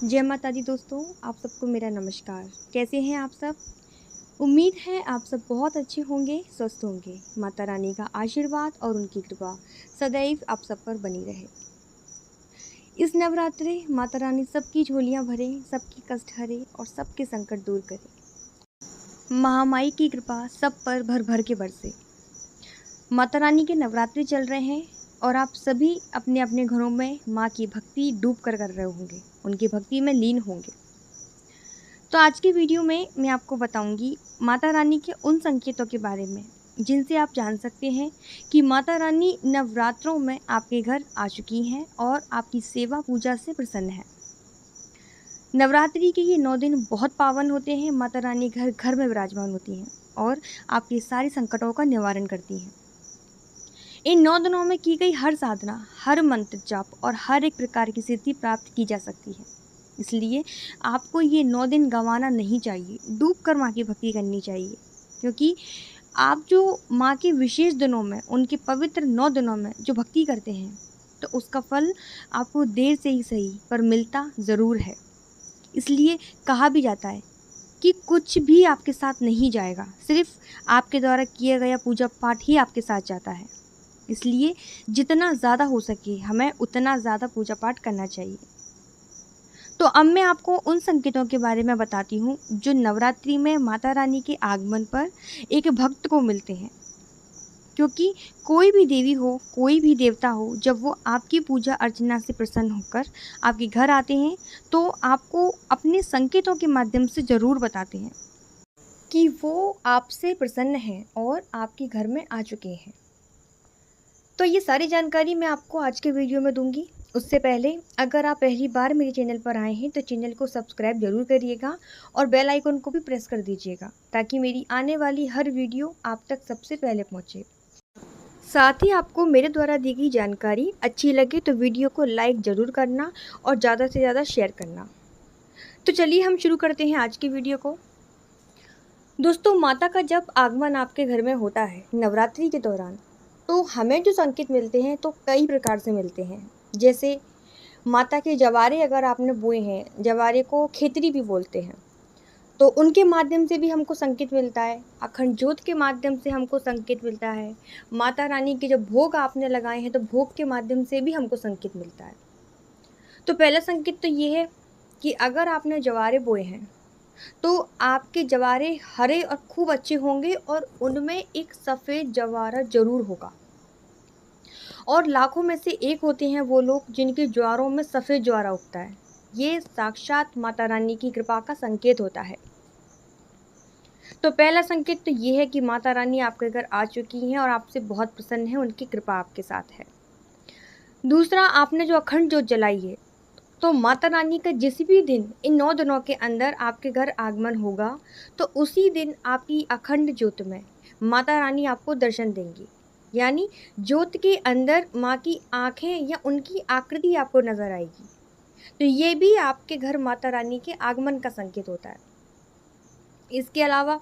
जय माता दी दोस्तों, आप सबको मेरा नमस्कार। कैसे हैं आप सब? उम्मीद है आप सब बहुत अच्छे होंगे, स्वस्थ होंगे। माता रानी का आशीर्वाद और उनकी कृपा सदैव आप सब पर बनी रहे। इस नवरात्रे माता रानी सबकी झोलियां भरे, सबकी कष्ट हरे और सबके संकट दूर करे। महामाई की कृपा सब पर भर भर के बरसे। माता रानी के नवरात्रि चल रहे हैं और आप सभी अपने अपने घरों में माँ की भक्ति डूब कर रहे होंगे, उनकी भक्ति में लीन होंगे। तो आज की वीडियो में मैं आपको बताऊंगी माता रानी के उन संकेतों के बारे में जिनसे आप जान सकते हैं कि माता रानी नवरात्रों में आपके घर आ चुकी हैं और आपकी सेवा पूजा से प्रसन्न है। नवरात्रि के ये 9 दिन बहुत पावन होते हैं। माता रानी घर घर में विराजमान होती हैं और आपके सारे संकटों का निवारण करती हैं। इन 9 दिनों में की गई हर साधना, हर मंत्र जाप और हर एक प्रकार की सिद्धि प्राप्त की जा सकती है। इसलिए आपको ये 9 दिन गंवाना नहीं चाहिए, डूब कर माँ की भक्ति करनी चाहिए, क्योंकि आप जो माँ के विशेष दिनों में, उनके पवित्र 9 दिनों में जो भक्ति करते हैं, तो उसका फल आपको देर से ही सही पर मिलता ज़रूर है। इसलिए कहा भी जाता है कि कुछ भी आपके साथ नहीं जाएगा, सिर्फ आपके द्वारा किया गया पूजा पाठ ही आपके साथ जाता है। इसलिए जितना ज़्यादा हो सके हमें उतना ज़्यादा पूजा पाठ करना चाहिए। तो अब मैं आपको उन संकेतों के बारे में बताती हूँ जो नवरात्रि में माता रानी के आगमन पर एक भक्त को मिलते हैं। क्योंकि कोई भी देवी हो, कोई भी देवता हो, जब वो आपकी पूजा अर्चना से प्रसन्न होकर आपके घर आते हैं तो आपको अपने संकेतों के माध्यम से ज़रूर बताते हैं कि वो आपसे प्रसन्न हैं और आपके घर में आ चुके हैं। तो ये सारी जानकारी मैं आपको आज के वीडियो में दूंगी। उससे पहले अगर आप पहली बार मेरे चैनल पर आए हैं तो चैनल को सब्सक्राइब जरूर करिएगा और बेल आइकन को भी प्रेस कर दीजिएगा ताकि मेरी आने वाली हर वीडियो आप तक सबसे पहले पहुंचे। साथ ही आपको मेरे द्वारा दी गई जानकारी अच्छी लगे तो वीडियो को लाइक ज़रूर करना और ज़्यादा से ज़्यादा शेयर करना। तो चलिए हम शुरू करते हैं आज की वीडियो को। दोस्तों, माता का जब आगमन आपके घर में होता है नवरात्रि के दौरान, तो हमें जो संकेत मिलते हैं तो कई प्रकार से मिलते हैं। जैसे माता के जवारे अगर आपने बोए हैं, जवारे को खेतरी भी बोलते हैं, तो उनके माध्यम से भी हमको संकेत मिलता है। अखंड ज्योत के माध्यम से हमको संकेत मिलता है। माता रानी के जब भोग आपने लगाए हैं तो भोग के माध्यम से भी हमको संकेत मिलता है। तो पहला संकेत तो ये है कि अगर आपने जवारे बोए हैं तो आपके जवारे हरे और खूब अच्छे होंगे और उनमें एक सफ़ेद जवारा जरूर होगा। और लाखों में से एक होते हैं वो लोग जिनके ज्वारों में सफ़ेद ज्वारा उगता है। ये साक्षात माता रानी की कृपा का संकेत होता है। तो पहला संकेत तो ये है कि माता रानी आपके घर आ चुकी हैं और आपसे बहुत प्रसन्न है, उनकी कृपा आपके साथ है। दूसरा, आपने जो अखंड ज्योत जलाई है, तो माता रानी का जिस भी दिन इन 9 दिनों के अंदर आपके घर आगमन होगा तो उसी दिन आपकी अखंड ज्योत में माता रानी आपको दर्शन देंगी। यानी ज्योत के अंदर माँ की आँखें या उनकी आकृति आपको नज़र आएगी। तो ये भी आपके घर माता रानी के आगमन का संकेत होता है। इसके अलावा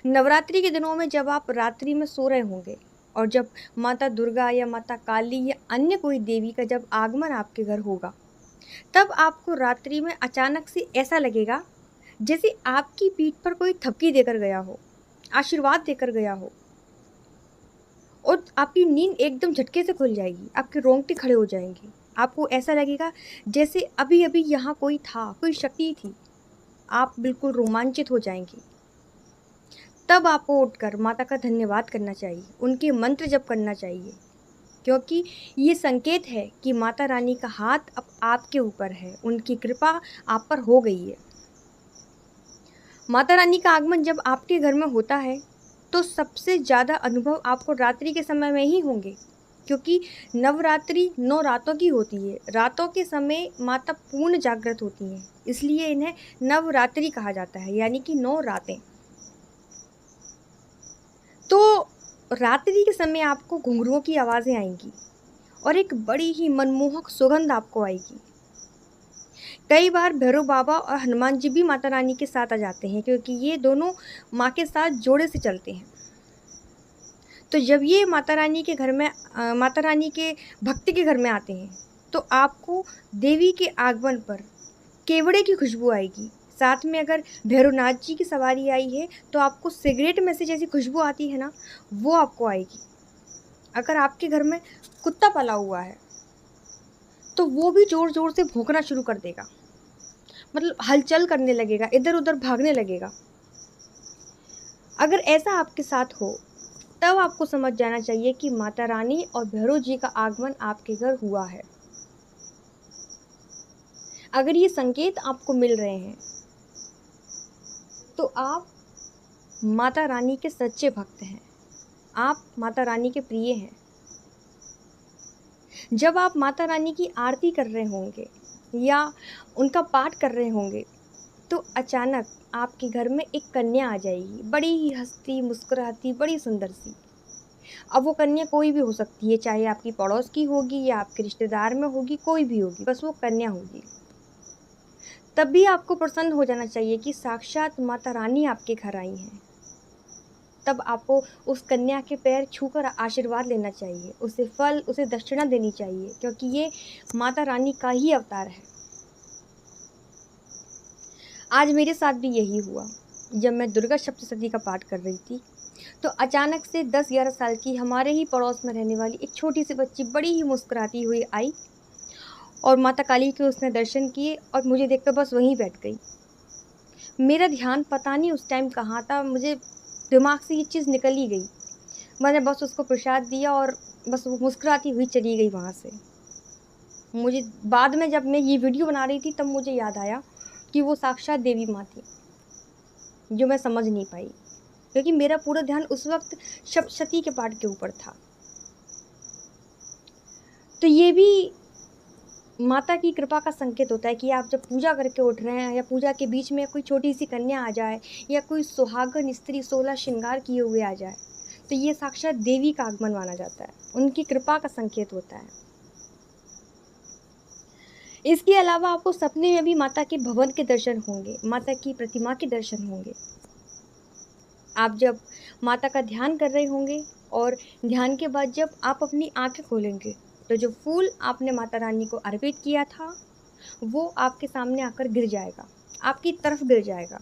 नवरात्रि के दिनों में जब आप रात्रि में सो रहे होंगे और जब माता दुर्गा या माता काली या अन्य कोई देवी का जब आगमन आपके घर होगा, तब आपको रात्रि में अचानक से ऐसा लगेगा जैसे आपकी पीठ पर कोई थपकी देकर गया हो, आशीर्वाद देकर गया हो, और आपकी नींद एकदम झटके से खुल जाएगी, आपके रोंगटे खड़े हो जाएंगे। आपको ऐसा लगेगा जैसे अभी अभी यहाँ कोई था, कोई शक्ति थी। आप बिल्कुल रोमांचित हो जाएंगे। तब आपको उठकर माता का धन्यवाद करना चाहिए, उनके मंत्र जप करना चाहिए, क्योंकि ये संकेत है कि माता रानी का हाथ अब आपके ऊपर है, उनकी कृपा आप पर हो गई है। माता रानी का आगमन जब आपके घर में होता है तो सबसे ज़्यादा अनुभव आपको रात्रि के समय में ही होंगे, क्योंकि नवरात्रि 9 रातों की होती है। रातों के समय माता पूर्ण जागृत होती हैं, इसलिए इन्हें नवरात्रि कहा जाता है, यानी कि 9 रातें। तो रात्रि के समय आपको घुंघरुओं की आवाज़ें आएंगी और एक बड़ी ही मनमोहक सुगंध आपको आएगी। कई बार भैरव बाबा और हनुमान जी भी माता रानी के साथ आ जाते हैं, क्योंकि ये दोनों माँ के साथ जोड़े से चलते हैं। तो जब ये माता रानी के घर में माता रानी के भक्त के घर में आते हैं तो आपको देवी के आगमन पर केवड़े की खुशबू आएगी। साथ में अगर भैरवनाथ जी की सवारी आई है तो आपको सिगरेट में से जैसी खुशबू आती है ना, वो आपको आएगी। अगर आपके घर में कुत्ता पला हुआ है तो वो भी ज़ोर ज़ोर से भौंकना शुरू कर देगा, मतलब हलचल करने लगेगा, इधर उधर भागने लगेगा। अगर ऐसा आपके साथ हो तब आपको समझ जाना चाहिए कि माता रानी और भैरव जी का आगमन आपके घर हुआ है। अगर ये संकेत आपको मिल रहे हैं तो आप माता रानी के सच्चे भक्त हैं, आप माता रानी के प्रिय हैं। जब आप माता रानी की आरती कर रहे होंगे या उनका पाठ कर रहे होंगे तो अचानक आपके घर में एक कन्या आ जाएगी, बड़ी ही हंसती मुस्कुराती, बड़ी सुंदर सी। अब वो कन्या कोई भी हो सकती है, चाहे आपकी पड़ोस की होगी या आपके रिश्तेदार में होगी, कोई भी होगी, बस वो कन्या होगी। तब भी आपको प्रसन्न हो जाना चाहिए कि साक्षात माता रानी आपके घर आई हैं। तब आपको उस कन्या के पैर छूकर आशीर्वाद लेना चाहिए, उसे फल, उसे दक्षिणा देनी चाहिए, क्योंकि ये माता रानी का ही अवतार है। आज मेरे साथ भी यही हुआ। जब मैं दुर्गा सप्तशती का पाठ कर रही थी तो अचानक से 10-11 साल की हमारे ही पड़ोस में रहने वाली एक छोटी सी बच्ची बड़ी ही मुस्कुराती हुई आई और माता काली के उसने दर्शन किए और मुझे देखकर बस वहीं बैठ गई। मेरा ध्यान पता नहीं उस टाइम कहाँ था, मुझे दिमाग से ये चीज़ निकल ही गई। मैंने बस उसको प्रसाद दिया और बस वो मुस्कुराती हुई चली गई वहाँ से। मुझे बाद में जब मैं ये वीडियो बना रही थी तब मुझे याद आया कि वो साक्षात देवी माँ थी, जो मैं समझ नहीं पाई क्योंकि मेरा पूरा ध्यान उस वक्त सप्तशती के पाठ के ऊपर था। तो ये भी माता की कृपा का संकेत होता है कि आप जब पूजा करके उठ रहे हैं या पूजा के बीच में कोई छोटी सी कन्या आ जाए या कोई सुहागन स्त्री 16 श्रृंगार किए हुए आ जाए तो ये साक्षात देवी का आगमन माना जाता है, उनकी कृपा का संकेत होता है। इसके अलावा आपको सपने में भी माता के भवन के दर्शन होंगे, माता की प्रतिमा के दर्शन होंगे। आप जब माता का ध्यान कर रहे होंगे और ध्यान के बाद जब आप अपनी आंखें खोलेंगे तो जो फूल आपने माता रानी को अर्पित किया था वो आपके सामने आकर गिर जाएगा, आपकी तरफ गिर जाएगा।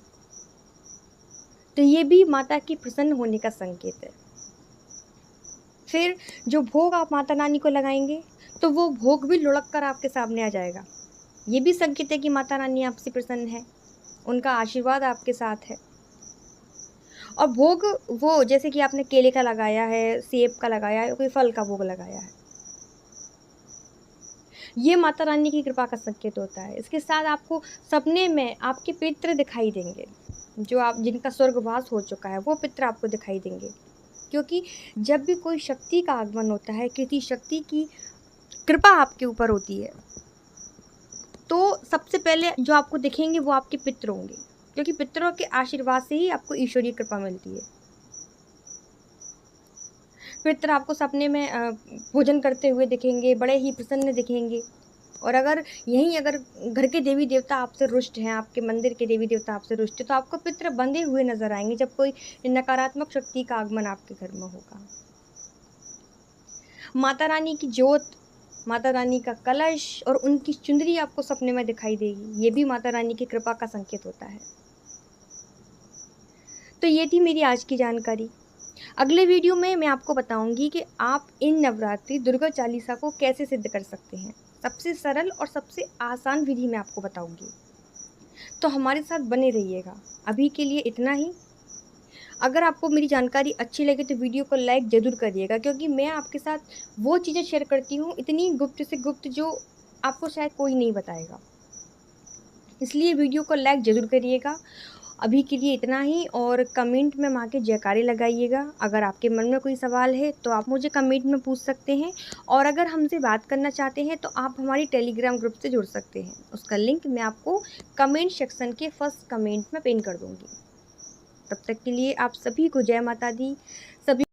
तो ये भी माता की प्रसन्न होने का संकेत है। फिर जो भोग आप माता रानी को लगाएंगे तो वो भोग भी लुढ़क कर आपके सामने आ जाएगा। ये भी संकेत है कि माता रानी आपसे प्रसन्न है, उनका आशीर्वाद आपके साथ है। और भोग वो जैसे कि आपने केले का लगाया है, सेब का लगाया है, कोई फल का भोग लगाया है, ये माता रानी की कृपा का संकेत होता है। इसके साथ आपको सपने में आपके पितृ दिखाई देंगे, जो आप जिनका स्वर्गवास हो चुका है वो पितृ आपको दिखाई देंगे। क्योंकि जब भी कोई शक्ति का आगमन होता है, किसी शक्ति की कृपा आपके ऊपर होती है, तो सबसे पहले जो आपको दिखेंगे वो आपके पितृ होंगे, क्योंकि पितरों के आशीर्वाद से ही आपको ईश्वरीय कृपा मिलती है। पितर आपको सपने में भोजन करते हुए दिखेंगे, बड़े ही प्रसन्न दिखेंगे। और अगर घर के देवी देवता आपसे रुष्ट हैं, आपके मंदिर के देवी देवता आपसे रुष्ट हैं, तो आपको पितर बंधे हुए नजर आएंगे जब कोई नकारात्मक शक्ति का आगमन आपके घर में होगा। माता रानी की जोत, माता रानी का कलश और उनकी चुंदरी आपको सपने में दिखाई देगी, ये भी माता रानी की कृपा का संकेत होता है। तो ये थी मेरी आज की जानकारी। अगले वीडियो में मैं आपको बताऊंगी कि आप इन नवरात्रि दुर्गा चालीसा को कैसे सिद्ध कर सकते हैं। सबसे सरल और सबसे आसान विधि मैं आपको बताऊंगी, तो हमारे साथ बने रहिएगा। अभी के लिए इतना ही। अगर आपको मेरी जानकारी अच्छी लगे तो वीडियो को लाइक ज़रूर करिएगा, क्योंकि मैं आपके साथ वो चीज़ें शेयर करती हूँ इतनी गुप्त से गुप्त जो आपको शायद कोई नहीं बताएगा। इसलिए वीडियो को लाइक ज़रूर करिएगा। अभी के लिए इतना ही, और कमेंट में माँ के जयकारे लगाइएगा। अगर आपके मन में कोई सवाल है तो आप मुझे कमेंट में पूछ सकते हैं, और अगर हमसे बात करना चाहते हैं तो आप हमारी टेलीग्राम ग्रुप से जुड़ सकते हैं। उसका लिंक मैं आपको कमेंट सेक्शन के फर्स्ट कमेंट में पिन कर दूँगी। तब तक के लिए आप सभी को जय माता दी। सभी